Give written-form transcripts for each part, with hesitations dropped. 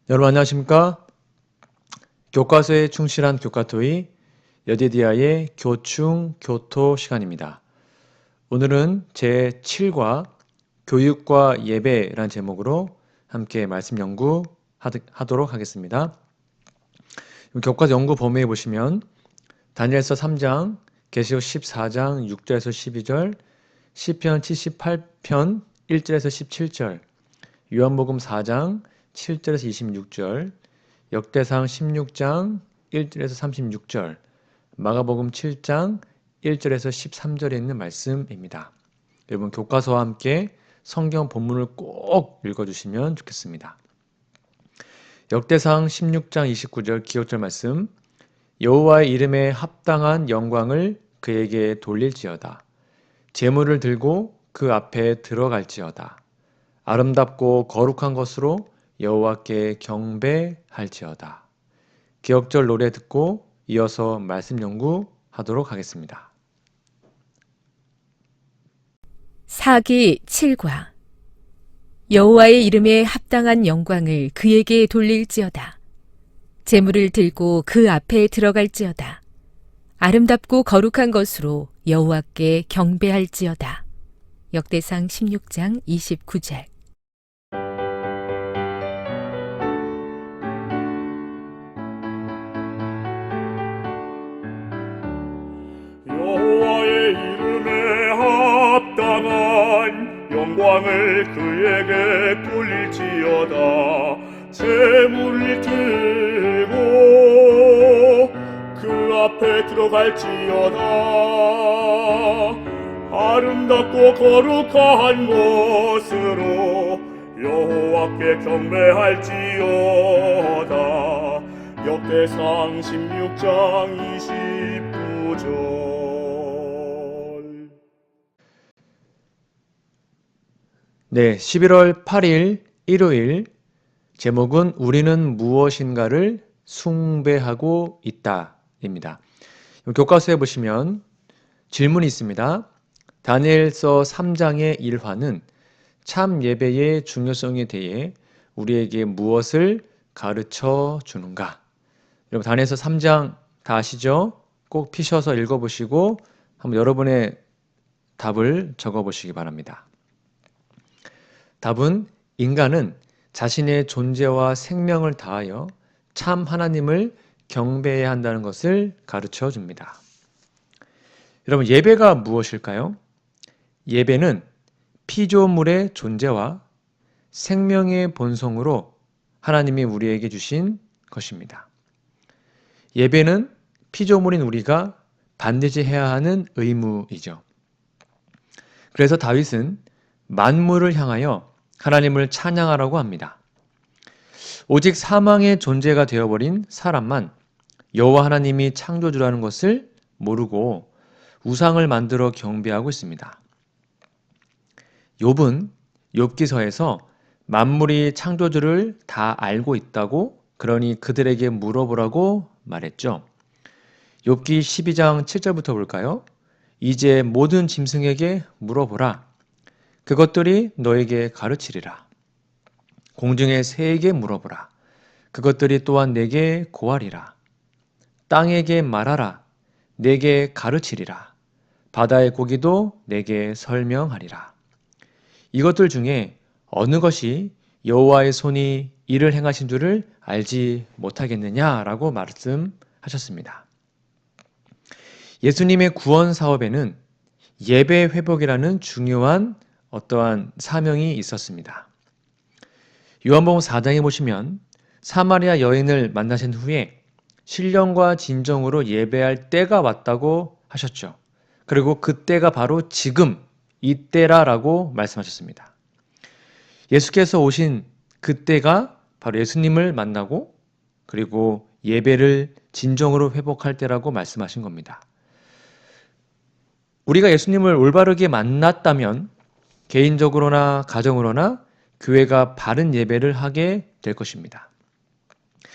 여러분 안녕하십니까? 교과서에 충실한 교과토의 여디디아의 교충 교토 시간입니다. 오늘은 제7과 교육과 예배라는 제목으로 함께 말씀 연구하도록 하겠습니다. 교과서 연구 범위에 보시면 다니엘서 3장, 계시록 14장 6절에서 12절, 시편 78편 1절에서 17절, 요한복음 4장 7절에서 26절, 역대상 16장 1절에서 36절, 마가복음 7장 1절에서 13절에 있는 말씀입니다. 여러분 교과서와 함께 성경 본문을 꼭 읽어주시면 좋겠습니다. 역대상 16장 29절 기억절 말씀, 여호와의 이름에 합당한 영광을 그에게 돌릴지어다. 제물을 들고 그 앞에 들어갈지어다. 아름답고 거룩한 것으로 여호와께 경배할지어다. 기억절 노래 듣고 이어서 말씀 연구하도록 하겠습니다. 사기 7과 여호와의 이름에 합당한 영광을 그에게 돌릴지어다. 제물을 들고 그 앞에 들어갈지어다. 아름답고 거룩한 것으로 여호와께 경배할지어다. 역대상 16장 29절. 여호와의 이름에 합당한 영광을 그에게 돌릴지어다. 제물을 들고 그 앞에 들어갈지어다. 아름답고 거룩한 것으로 여호와께 경배할지어다. 역대상 16장 29절. 네, 11월 8일 일요일 제목은 우리는 무엇인가를 숭배하고 있다입니다. 교과서에 보시면 질문이 있습니다. 다니엘서 3장의 일화는 참 예배의 중요성에 대해 우리에게 무엇을 가르쳐 주는가? 여러분 다니엘서 3장 다 아시죠? 꼭 피셔서 읽어보시고 한번 여러분의 답을 적어보시기 바랍니다. 답은 인간은 자신의 존재와 생명을 다하여 참 하나님을 경배해야 한다는 것을 가르쳐 줍니다. 여러분 예배가 무엇일까요? 예배는 피조물의 존재와 생명의 본성으로 하나님이 우리에게 주신 것입니다. 예배는 피조물인 우리가 반드시 해야 하는 의무이죠. 그래서 다윗은 만물을 향하여 하나님을 찬양하라고 합니다. 오직 사망의 존재가 되어버린 사람만 여호와 하나님이 창조주라는 것을 모르고 우상을 만들어 경배하고 있습니다. 욥은 욥기서에서 만물이 창조주를 다 알고 있다고 그러니 그들에게 물어보라고 말했죠. 욥기 12장 7절부터 볼까요? 이제 모든 짐승에게 물어보라. 그것들이 너에게 가르치리라. 공중의 새에게 물어보라. 그것들이 또한 내게 고하리라. 땅에게 말하라. 내게 가르치리라. 바다의 고기도 내게 설명하리라. 이것들 중에 어느 것이 여호와의 손이 이를 행하신 줄을 알지 못하겠느냐라고 말씀하셨습니다. 예수님의 구원 사업에는 예배 회복이라는 중요한 어떠한 사명이 있었습니다. 요한복음 4장에 보시면 사마리아 여인을 만나신 후에 신령과 진정으로 예배할 때가 왔다고 하셨죠. 그리고 그때가 바로 지금 이때라라고 말씀하셨습니다. 예수께서 오신 그때가 바로 예수님을 만나고 그리고 예배를 진정으로 회복할 때라고 말씀하신 겁니다. 우리가 예수님을 올바르게 만났다면 개인적으로나 가정으로나 교회가 바른 예배를 하게 될 것입니다.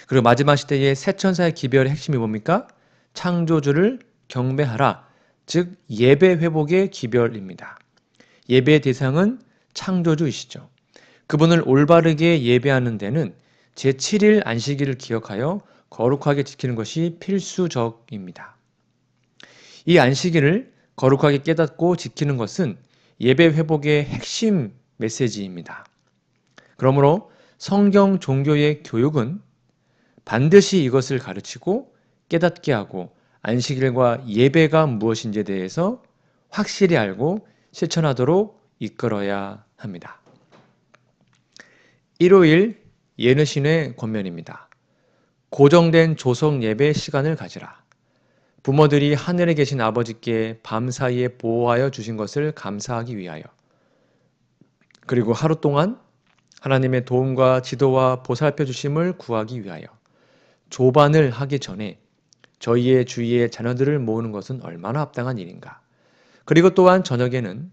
그리고 마지막 시대의 새 천사의 기별의 핵심이 뭡니까? 창조주를 경배하라. 즉 예배 회복의 기별입니다. 예배의 대상은 창조주이시죠. 그분을 올바르게 예배하는 데는 제7일 안식일을 기억하여 거룩하게 지키는 것이 필수적입니다. 이 안식일을 거룩하게 깨닫고 지키는 것은 예배 회복의 핵심 메시지입니다. 그러므로 성경 종교의 교육은 반드시 이것을 가르치고 깨닫게 하고 안식일과 예배가 무엇인지에 대해서 확실히 알고 실천하도록 이끌어야 합니다. 일요일 예능신의 권면입니다. 고정된 조석 예배 시간을 가지라. 부모들이 하늘에 계신 아버지께 밤사이에 보호하여 주신 것을 감사하기 위하여, 그리고 하루 동안 하나님의 도움과 지도와 보살펴 주심을 구하기 위하여 조반을 하기 전에 저희의 주위에 자녀들을 모으는 것은 얼마나 합당한 일인가. 그리고 또한 저녁에는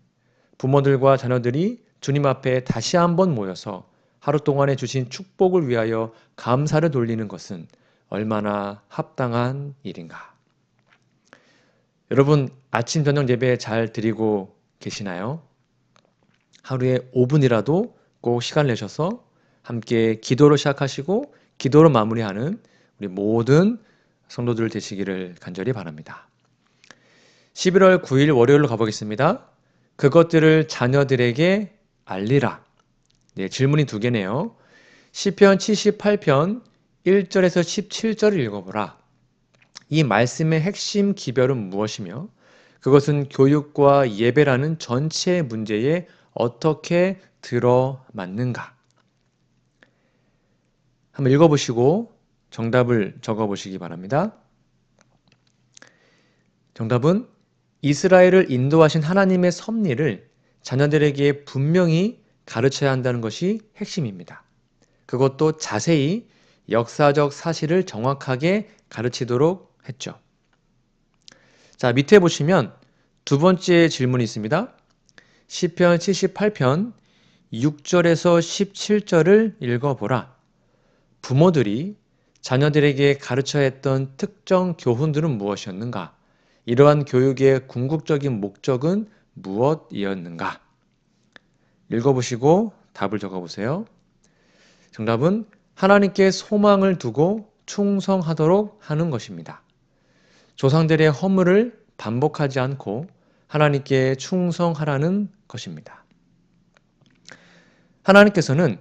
부모들과 자녀들이 주님 앞에 다시 한번 모여서 하루 동안에 주신 축복을 위하여 감사를 돌리는 것은 얼마나 합당한 일인가. 여러분, 아침 저녁 예배 잘 드리고 계시나요? 하루에 5분이라도 꼭 시간 내셔서 함께 기도로 시작하시고 기도로 마무리하는 우리 모든 성도들 되시기를 간절히 바랍니다. 11월 9일 월요일로 가보겠습니다. 그것들을 자녀들에게 알리라. 네, 질문이 두 개네요. 시편 78편 1절에서 17절을 읽어보라. 이 말씀의 핵심 기별은 무엇이며 그것은 교육과 예배라는 전체 문제에 어떻게 들어맞는가? 한번 읽어보시고 정답을 적어보시기 바랍니다. 정답은 이스라엘을 인도하신 하나님의 섭리를 자녀들에게 분명히 가르쳐야 한다는 것이 핵심입니다. 그것도 자세히 역사적 사실을 정확하게 가르치도록 했죠. 자, 밑에 보시면 두 번째 질문이 있습니다. 시편 78편 6절에서 17절을 읽어보라. 부모들이 자녀들에게 가르쳐야 했던 특정 교훈들은 무엇이었는가? 이러한 교육의 궁극적인 목적은 무엇이었는가? 읽어보시고 답을 적어보세요. 정답은 하나님께 소망을 두고 충성하도록 하는 것입니다. 조상들의 허물을 반복하지 않고 하나님께 충성하라는 것입니다. 하나님께서는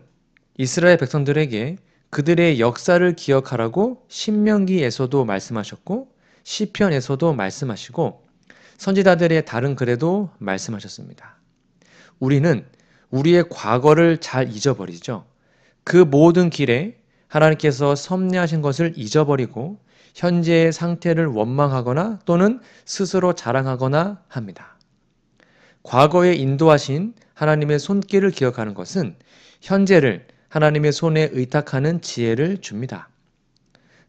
이스라엘 백성들에게 그들의 역사를 기억하라고 신명기에서도 말씀하셨고 시편에서도 말씀하시고 선지자들의 다른 글에도 말씀하셨습니다. 우리는 우리의 과거를 잘 잊어버리죠. 그 모든 길에 하나님께서 섭리하신 것을 잊어버리고 현재의 상태를 원망하거나 또는 스스로 자랑하거나 합니다. 과거에 인도하신 하나님의 손길을 기억하는 것은 현재를 하나님의 손에 의탁하는 지혜를 줍니다.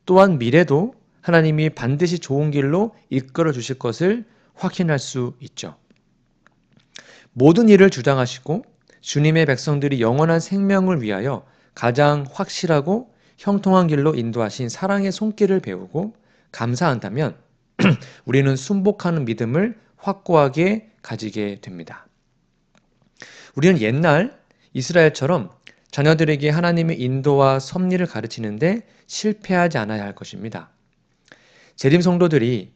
또한 미래도 하나님이 반드시 좋은 길로 이끌어 주실 것을 확신할 수 있죠. 모든 일을 주장하시고 주님의 백성들이 영원한 생명을 위하여 가장 확실하고 형통한 길로 인도하신 사랑의 손길을 배우고 감사한다면 우리는 순복하는 믿음을 확고하게 가지게 됩니다. 우리는 옛날 이스라엘처럼 자녀들에게 하나님의 인도와 섭리를 가르치는데 실패하지 않아야 할 것입니다. 재림 성도들이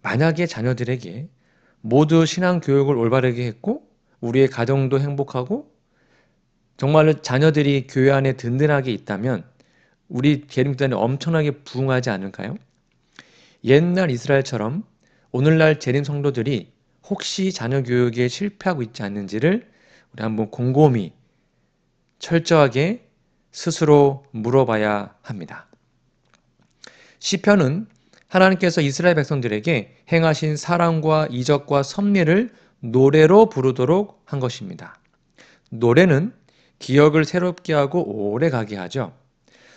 만약에 자녀들에게 모두 신앙 교육을 올바르게 했고 우리의 가정도 행복하고 정말로 자녀들이 교회 안에 든든하게 있다면 우리 재림국단이 엄청나게 부흥하지 않을까요? 옛날 이스라엘처럼 오늘날 재림 성도들이 혹시 자녀 교육에 실패하고 있지 않는지를 우리 한번 곰곰이 철저하게 스스로 물어봐야 합니다. 시편은 하나님께서 이스라엘 백성들에게 행하신 사랑과 이적과 섭리를 노래로 부르도록 한 것입니다. 노래는 기억을 새롭게 하고 오래 가게 하죠.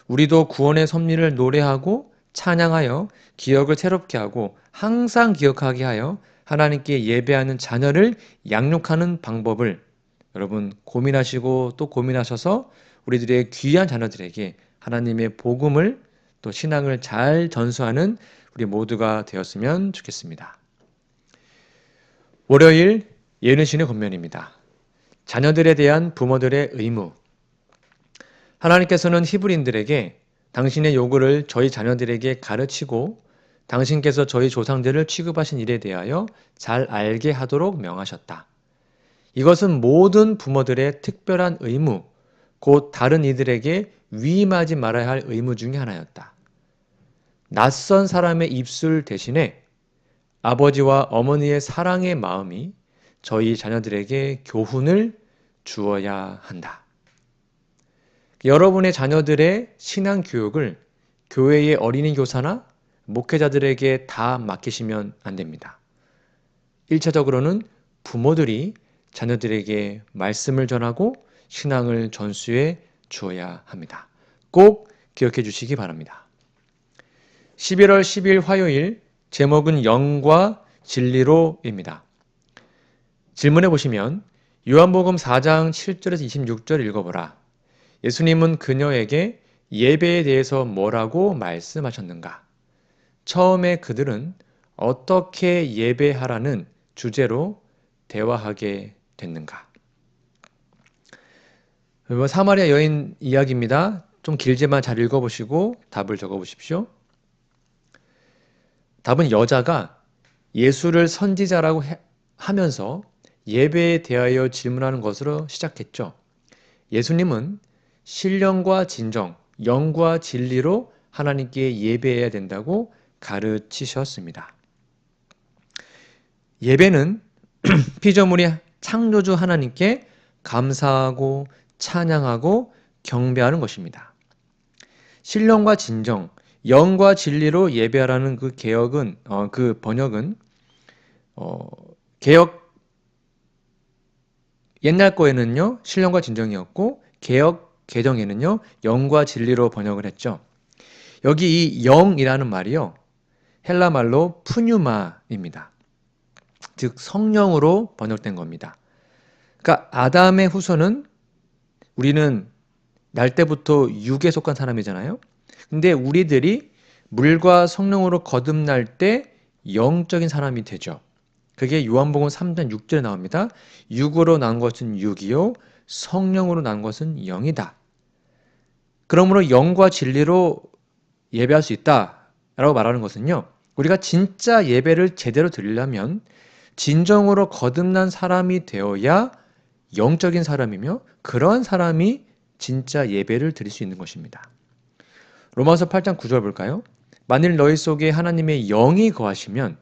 우리도 구원의 섭리를 노래하고 찬양하여 기억을 새롭게 하고 항상 기억하게 하여 하나님께 예배하는 자녀를 양육하는 방법을 여러분 고민하시고 또 고민하셔서 우리들의 귀한 자녀들에게 하나님의 복음을 또 신앙을 잘 전수하는 우리 모두가 되었으면 좋겠습니다. 월요일 예능신의 권면입니다. 자녀들에 대한 부모들의 의무. 하나님께서는 히브리인들에게 당신의 요구를 저희 자녀들에게 가르치고 당신께서 저희 조상들을 취급하신 일에 대하여 잘 알게 하도록 명하셨다. 이것은 모든 부모들의 특별한 의무, 곧 다른 이들에게 위임하지 말아야 할 의무 중에 하나였다. 낯선 사람의 입술 대신에 아버지와 어머니의 사랑의 마음이 저희 자녀들에게 교훈을 주어야 한다. 여러분의 자녀들의 신앙 교육을 교회의 어린이 교사나 목회자들에게 다 맡기시면 안 됩니다. 1차적으로는 부모들이 자녀들에게 말씀을 전하고 신앙을 전수해 주어야 합니다. 꼭 기억해 주시기 바랍니다. 11월 10일 화요일 제목은 영과 진리로입니다. 질문해 보시면 요한복음 4장 7절에서 26절 읽어보라. 예수님은 그녀에게 예배에 대해서 뭐라고 말씀하셨는가? 처음에 그들은 어떻게 예배하라는 주제로 대화하게 됐는가? 사마리아 여인 이야기입니다. 좀 길지만 잘 읽어보시고 답을 적어보십시오. 답은 여자가 예수를 선지자라고 하면서 예배에 대하여 질문하는 것으로 시작했죠. 예수님은 신령과 진정, 영과 진리로 하나님께 예배해야 된다고 가르치셨습니다. 예배는 피조물이 창조주 하나님께 감사하고 찬양하고 경배하는 것입니다. 신령과 진정, 영과 진리로 예배하라는 그 번역은 개역 옛날 거에는요 신령과 진정이었고 개역 개정에는요 영과 진리로 번역을 했죠. 여기 이 영이라는 말이요 헬라 말로 푸뉴마입니다. 즉 성령으로 번역된 겁니다. 그러니까 아담의 후손은 우리는 날 때부터 육에 속한 사람이잖아요. 근데 우리들이 물과 성령으로 거듭날 때 영적인 사람이 되죠. 그게 요한복음 3장 6절에 나옵니다. 육으로 난 것은 육이요 성령으로 난 것은 영이다. 그러므로 영과 진리로 예배할 수 있다라고 말하는 것은요. 우리가 진짜 예배를 제대로 드리려면 진정으로 거듭난 사람이 되어야 영적인 사람이며 그런 사람이 진짜 예배를 드릴 수 있는 것입니다. 로마서 8장 9절 볼까요? 만일 너희 속에 하나님의 영이 거하시면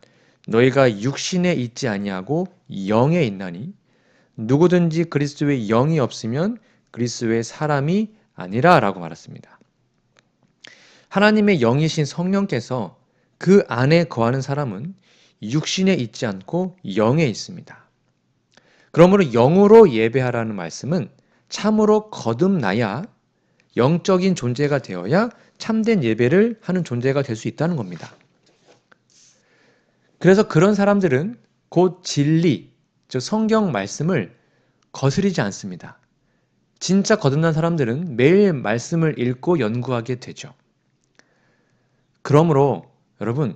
너희가 육신에 있지 아니하고 영에 있나니 누구든지 그리스도의 영이 없으면 그리스도의 사람이 아니라 라고 말했습니다. 하나님의 영이신 성령께서 그 안에 거하는 사람은 육신에 있지 않고 영에 있습니다. 그러므로 영으로 예배하라는 말씀은 참으로 거듭나야 영적인 존재가 되어야 참된 예배를 하는 존재가 될 수 있다는 겁니다. 그래서 그런 사람들은 곧 진리, 즉 성경 말씀을 거스르지 않습니다. 진짜 거듭난 사람들은 매일 말씀을 읽고 연구하게 되죠. 그러므로 여러분,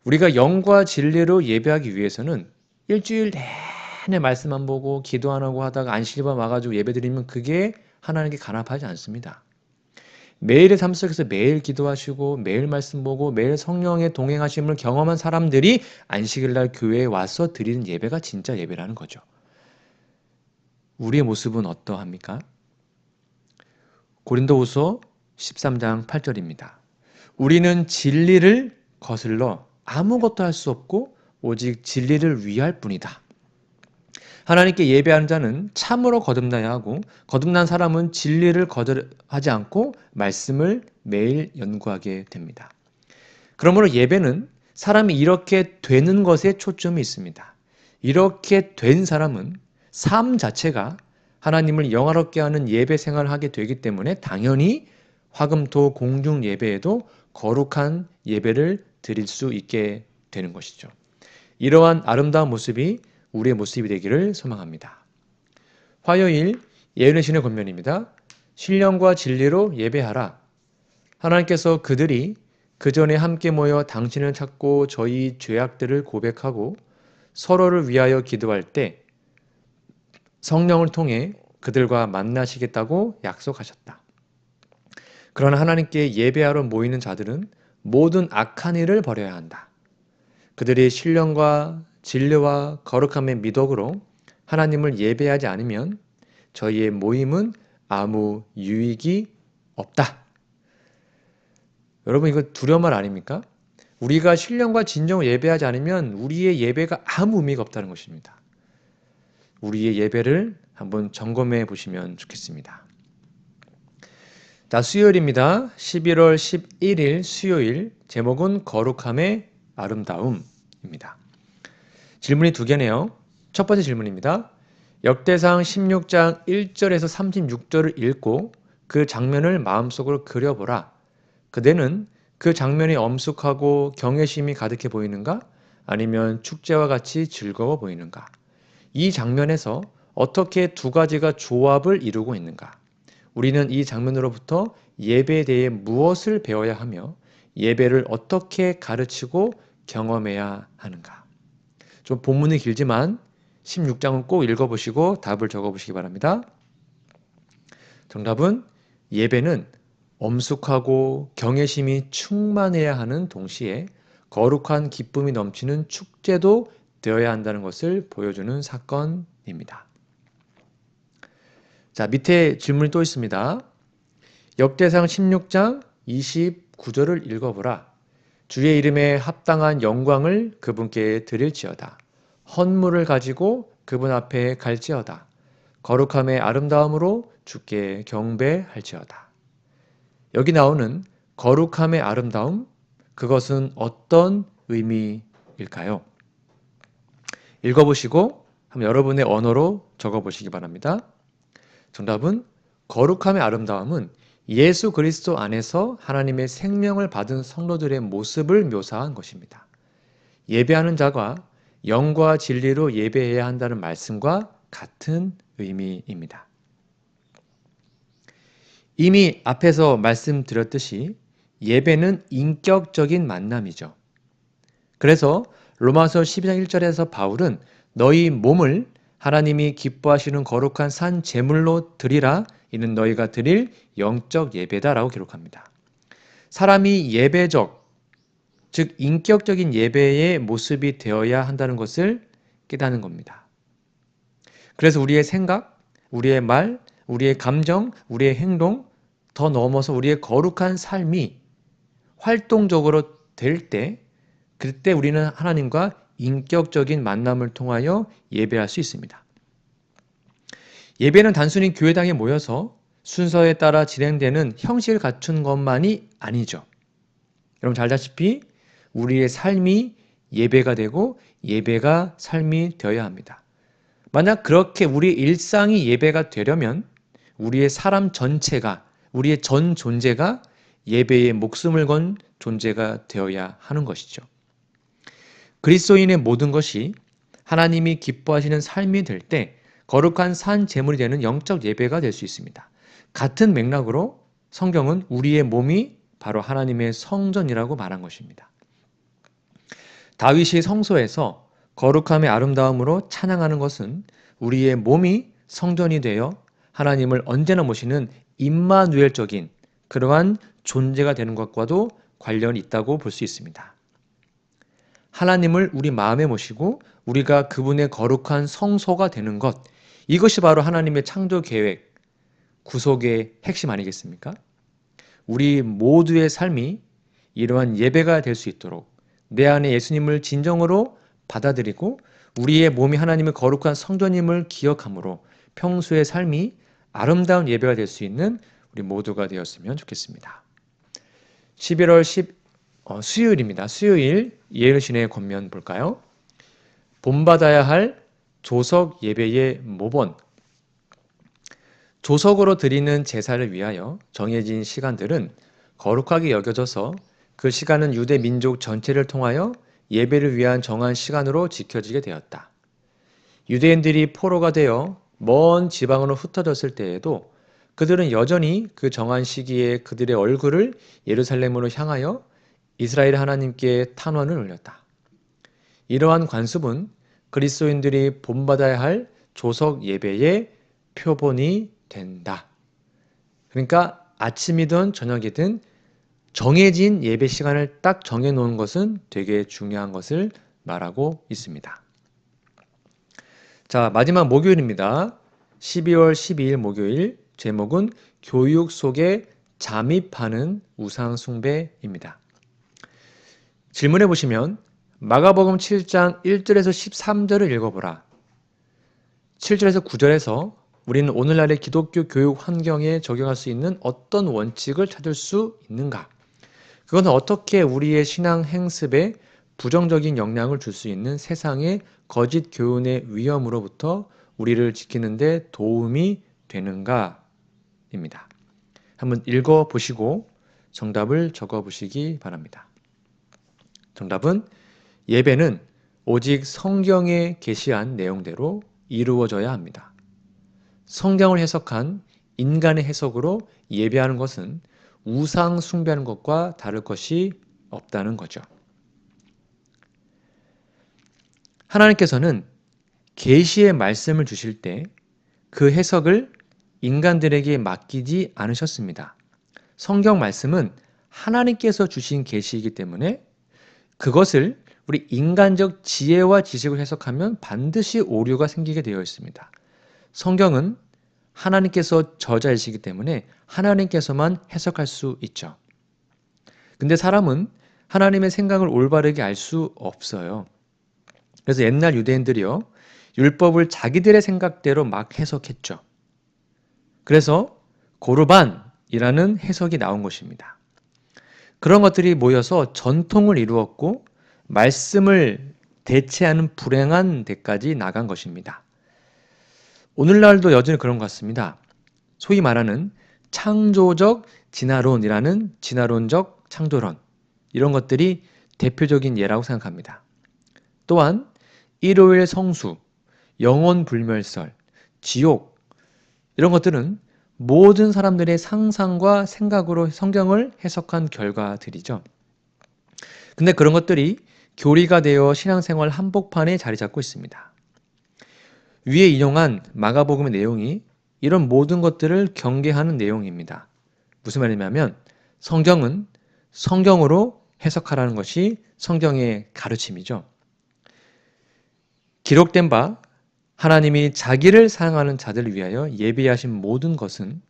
우리가 영과 진리로 예배하기 위해서는 일주일 내내 말씀 안 보고 기도 안 하고 하다가 안식일만 와가지고 예배드리면 그게 하나님께 간합하지 않습니다. 매일의 삶 속에서 매일 기도하시고 매일 말씀 보고 매일 성령의 동행하심을 경험한 사람들이 안식일날 교회에 와서 드리는 예배가 진짜 예배라는 거죠. 우리의 모습은 어떠합니까? 고린도후서 13장 8절입니다. 우리는 진리를 거슬러 아무것도 할 수 없고 오직 진리를 위할 뿐이다. 하나님께 예배하는 자는 참으로 거듭나야 하고 거듭난 사람은 진리를 거절하지 않고 말씀을 매일 연구하게 됩니다. 그러므로 예배는 사람이 이렇게 되는 것에 초점이 있습니다. 이렇게 된 사람은 삶 자체가 하나님을 영화롭게 하는 예배 생활을 하게 되기 때문에 당연히 화금토 공중 예배에도 거룩한 예배를 드릴 수 있게 되는 것이죠. 이러한 아름다운 모습이 우리의 모습이 되기를 소망합니다. 화요일 예언의 신의 권면입니다. 신령과 진리로 예배하라. 하나님께서 그들이 그 전에 함께 모여 당신을 찾고 저희 죄악들을 고백하고 서로를 위하여 기도할 때 성령을 통해 그들과 만나시겠다고 약속하셨다. 그러나 하나님께 예배하러 모이는 자들은 모든 악한 일을 버려야 한다. 그들이 신령과 진리와 거룩함의 미덕으로 하나님을 예배하지 않으면 저희의 모임은 아무 유익이 없다. 여러분, 이거 두려운 말 아닙니까? 우리가 신령과 진정으로 예배하지 않으면 우리의 예배가 아무 의미가 없다는 것입니다. 우리의 예배를 한번 점검해 보시면 좋겠습니다. 자, 수요일입니다. 11월 11일 수요일, 제목은 거룩함의 아름다움입니다. 질문이 두 개네요. 첫 번째 질문입니다. 역대상 16장 1절에서 36절을 읽고 그 장면을 마음속으로 그려보라. 그대는 그 장면이 엄숙하고 경외심이 가득해 보이는가? 아니면 축제와 같이 즐거워 보이는가? 이 장면에서 어떻게 두 가지가 조합을 이루고 있는가? 우리는 이 장면으로부터 예배에 대해 무엇을 배워야 하며 예배를 어떻게 가르치고 경험해야 하는가? 좀 본문이 길지만 16장은 꼭 읽어보시고 답을 적어보시기 바랍니다. 정답은 예배는 엄숙하고 경외심이 충만해야 하는 동시에 거룩한 기쁨이 넘치는 축제도 되어야 한다는 것을 보여주는 사건입니다. 자, 밑에 질문이 또 있습니다. 역대상 16장 29절을 읽어보라. 주의 이름에 합당한 영광을 그분께 드릴지어다. 헌물을 가지고 그분 앞에 갈지어다. 거룩함의 아름다움으로 주께 경배할지어다. 여기 나오는 거룩함의 아름다움, 그것은 어떤 의미일까요? 읽어보시고 한번 여러분의 언어로 적어보시기 바랍니다. 정답은 거룩함의 아름다움은 예수 그리스도 안에서 하나님의 생명을 받은 성도들의 모습을 묘사한 것입니다. 예배하는 자가 영과 진리로 예배해야 한다는 말씀과 같은 의미입니다. 이미 앞에서 말씀드렸듯이 예배는 인격적인 만남이죠. 그래서 로마서 12장 1절에서 바울은 너희 몸을 하나님이 기뻐하시는 거룩한 산 제물로 드리라. 이는 너희가 드릴 영적 예배다라고 기록합니다. 사람이 예배적, 즉 인격적인 예배의 모습이 되어야 한다는 것을 깨닫는 겁니다. 그래서 우리의 생각, 우리의 말, 우리의 감정, 우리의 행동, 더 넘어서 우리의 거룩한 삶이 활동적으로 될 때, 그때 우리는 하나님과 인격적인 만남을 통하여 예배할 수 있습니다. 예배는 단순히 교회당에 모여서 순서에 따라 진행되는 형식을 갖춘 것만이 아니죠. 여러분 잘 아시다시피 우리의 삶이 예배가 되고 예배가 삶이 되어야 합니다. 만약 그렇게 우리 일상이 예배가 되려면 우리의 사람 전체가, 우리의 전 존재가 예배에 목숨을 건 존재가 되어야 하는 것이죠. 그리스도인의 모든 것이 하나님이 기뻐하시는 삶이 될 때 거룩한 산 제물이 되는 영적 예배가 될 수 있습니다. 같은 맥락으로 성경은 우리의 몸이 바로 하나님의 성전이라고 말한 것입니다. 다윗이 성소에서 거룩함의 아름다움으로 찬양하는 것은 우리의 몸이 성전이 되어 하나님을 언제나 모시는 임마누엘적인 그러한 존재가 되는 것과도 관련이 있다고 볼 수 있습니다. 하나님을 우리 마음에 모시고 우리가 그분의 거룩한 성소가 되는 것, 이것이 바로 하나님의 창조 계획, 구속의 핵심 아니겠습니까? 우리 모두의 삶이 이러한 예배가 될 수 있도록 내 안에 예수님을 진정으로 받아들이고 우리의 몸이 하나님의 거룩한 성전임을 기억함으로 평소의 삶이 아름다운 예배가 될 수 있는 우리 모두가 되었으면 좋겠습니다. 11월 수요일입니다. 수요일 예루신의 권면 볼까요? 본받아야 할 조석 예배의 모본. 조석으로 드리는 제사를 위하여 정해진 시간들은 거룩하게 여겨져서 그 시간은 유대 민족 전체를 통하여 예배를 위한 정한 시간으로 지켜지게 되었다. 유대인들이 포로가 되어 먼 지방으로 흩어졌을 때에도 그들은 여전히 그 정한 시기에 그들의 얼굴을 예루살렘으로 향하여 이스라엘 하나님께 탄원을 올렸다. 이러한 관습은 그리스도인들이 본받아야 할 조석 예배의 표본이 된다. 그러니까 아침이든 저녁이든 정해진 예배 시간을 딱 정해놓은 것은 되게 중요한 것을 말하고 있습니다. 자, 마지막 목요일입니다. 12월 12일 목요일, 제목은 교육 속에 잠입하는 우상 숭배입니다. 질문해 보시면 마가복음 7장 1절에서 13절을 읽어보라. 7절에서 9절에서 우리는 오늘날의 기독교 교육 환경에 적용할 수 있는 어떤 원칙을 찾을 수 있는가? 그것은 어떻게 우리의 신앙 행습에 부정적인 영향을 줄 수 있는 세상의 거짓 교훈의 위험으로부터 우리를 지키는 데 도움이 되는가입니다. 한번 읽어보시고 정답을 적어보시기 바랍니다. 정답은 예배는 오직 성경에 게시한 내용대로 이루어져야 합니다. 성경을 해석한 인간의 해석으로 예배하는 것은 우상 숭배하는 것과 다를 것이 없다는 거죠. 하나님께서는 계시의 말씀을 주실 때 그 해석을 인간들에게 맡기지 않으셨습니다. 성경 말씀은 하나님께서 주신 계시이기 때문에 그것을 우리 인간적 지혜와 지식을 해석하면 반드시 오류가 생기게 되어 있습니다. 성경은 하나님께서 저자이시기 때문에 하나님께서만 해석할 수 있죠. 근데 사람은 하나님의 생각을 올바르게 알 수 없어요. 그래서 옛날 유대인들이요, 율법을 자기들의 생각대로 막 해석했죠. 그래서 고르반이라는 해석이 나온 것입니다. 그런 것들이 모여서 전통을 이루었고 말씀을 대체하는 불행한 데까지 나간 것입니다. 오늘날도 여전히 그런 것 같습니다. 소위 말하는 창조적 진화론이라는 진화론적 창조론, 이런 것들이 대표적인 예라고 생각합니다. 또한 일요일 성수, 영혼 불멸설, 지옥, 이런 것들은 모든 사람들의 상상과 생각으로 성경을 해석한 결과들이죠. 근데 그런 것들이 교리가 되어 신앙생활 한복판에 자리 잡고 있습니다. 위에 인용한 마가복음의 내용이 이런 모든 것들을 경계하는 내용입니다. 무슨 말이냐면 성경은 성경으로 해석하라는 것이 성경의 가르침이죠. 기록된 바 하나님이 자기를 사랑하는 자들을 위하여 예비하신 모든 것은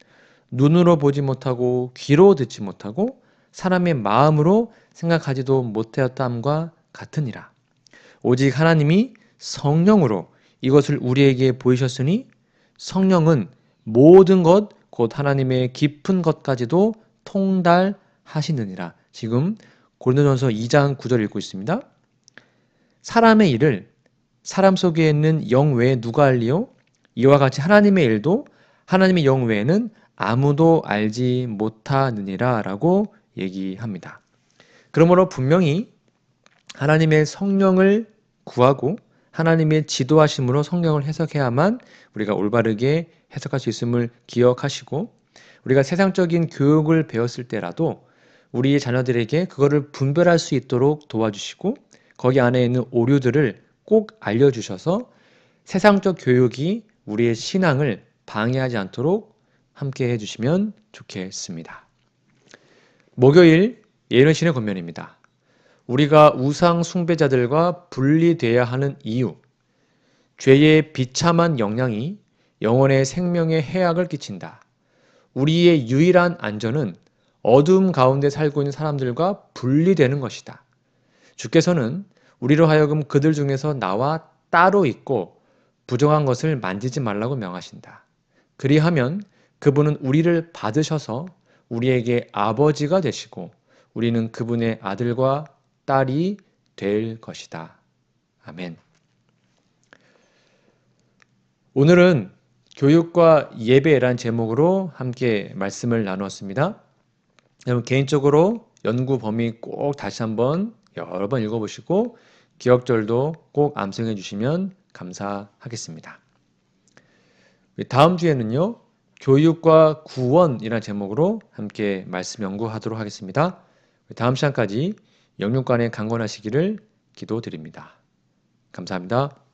눈으로 보지 못하고 귀로 듣지 못하고 사람의 마음으로 생각하지도 못하였다함과 같으니라. 오직 하나님이 성령으로 이것을 우리에게 보이셨으니 성령은 모든 것 곧 하나님의 깊은 것까지도 통달하시느니라. 지금 고린도전서 2장 9절 읽고 있습니다. 사람의 일을 사람 속에 있는 영 외에 누가 알리요? 이와 같이 하나님의 일도 하나님의 영 외에는 아무도 알지 못하느니라 라고 얘기합니다. 그러므로 분명히 하나님의 성령을 구하고 하나님의 지도하심으로 성경을 해석해야만 우리가 올바르게 해석할 수 있음을 기억하시고, 우리가 세상적인 교육을 배웠을 때라도 우리 자녀들에게 그거를 분별할 수 있도록 도와주시고 거기 안에 있는 오류들을 꼭 알려주셔서 세상적 교육이 우리의 신앙을 방해하지 않도록 함께 해주시면 좋겠습니다. 목요일 예언신의 권면입니다. 우리가 우상 숭배자들과 분리돼야 하는 이유, 죄의 비참한 영향이 영혼의 생명에 해악을 끼친다. 우리의 유일한 안전은 어둠 가운데 살고 있는 사람들과 분리되는 것이다. 주께서는 우리로 하여금 그들 중에서 나와 따로 있고 부정한 것을 만지지 말라고 명하신다. 그리하면 그분은 우리를 받으셔서 우리에게 아버지가 되시고 우리는 그분의 아들과 딸이 될 것이다. 아멘. 오늘은 교육과 예배라는 제목으로 함께 말씀을 나누었습니다. 여러분 개인적으로 연구 범위 꼭 다시 한번 여러 번 읽어보시고 기억절도 꼭 암송해 주시면 감사하겠습니다. 다음 주에는요, 교육과 구원이라는 제목으로 함께 말씀 연구하도록 하겠습니다. 다음 시간까지 영육간에 강건하시기를 기도드립니다. 감사합니다.